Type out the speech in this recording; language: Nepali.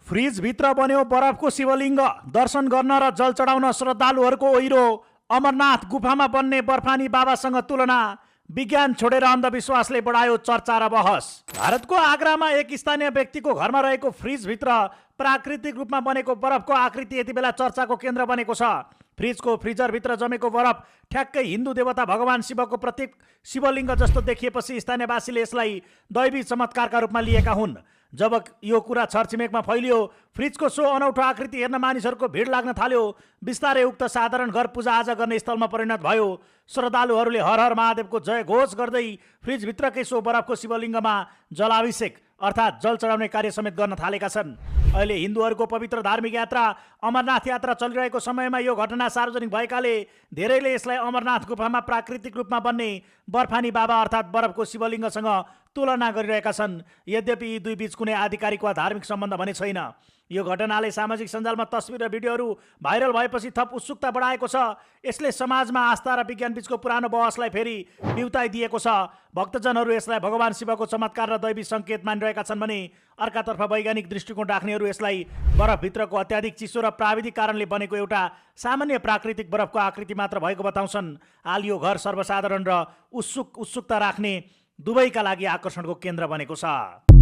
फ्रिजभित्र बन्यो बरफको शिवलिङ्ग। दर्शन गर्न र जल चढाउन श्रद्धालुहरूको ओहिरो। अमरनाथ गुफामा बन्ने बर्फानी बाबासँग तुलना। विज्ञान छोडेर अन्धविश्वासले बढायो चर्चा र बहस। भारतको आगरामा एक स्थानीय व्यक्तिको घरमा रहेको फ्रिजभित्र प्राकृतिक रूपमा बनेको बरफको आकृति यति बेला चर्चाको केन्द्र बनेको छ। फ्रिजको फ्रिजरभित्र जमेको बरफ ठ्याक्कै हिन्दू देवता भगवान शिवको प्रतीक शिवलिङ्ग जस्तो देखिएपछि स्थानीयवासीले यसलाई दैवी चमत्कारका रूपमा लिएका हुन्। जब यो कुरा छरछिमेकमा फैलियो, फ्रिजको सो अनौठो आकृति हेर्न मानिसहरूको भिड लाग्न थाल्यो। बिस्तारै उक्त साधारण घर पूजाआजा गर्ने स्थलमा परिणत भयो। श्रद्धालुहरूले हर हर महादेवको जय घोष गर्दै फ्रिजभित्रकै सो बरफको शिवलिङ्गमा जलाभिषेक अर्थात् जल चढाउने कार्य समेत गर्न थालेका छन्। अहिले हिन्दूहरूको पवित्र धार्मिक यात्रा अमरनाथ यात्रा चलिरहेको समयमा यो घटना सार्वजनिक भएकाले धेरैले यसलाई अमरनाथ गुफामा प्राकृतिक रूपमा बन्ने बर्फानी बाबा अर्थात् बरफको शिवलिङ्गसँग तुलना गरिरहेका छन्। यद्यपि यी दुई बीच कुनै आधिकारिक वा धार्मिक सम्बन्ध भने छैन। यो घटनाले सामाजिक सञ्जालमा तस्बिर र भिडियोहरू भाइरल भएपछि थप उत्सुकता बढाएको छ। यसले समाजमा आस्था र विज्ञान बीचको पुरानो बहसलाई फेरि बिउताइदिएको छ। भक्तजनहरू यसलाई भगवान शिवको चमत्कार र दैवी सङ्केत मानिरहेका छन् भने अर्कातर्फ वैज्ञानिक दृष्टिकोण राख्नेहरू यसलाई बरफभित्रको अत्याधिक चिसो र प्राविधिक कारणले बनेको एउटा सामान्य प्राकृतिक बरफको आकृति मात्र भएको बताउँछन्। हाल यो घर सर्वसाधारण र उत्सुकता राख्ने दुवैका लागि आकर्षणको केन्द्र बनेको छ।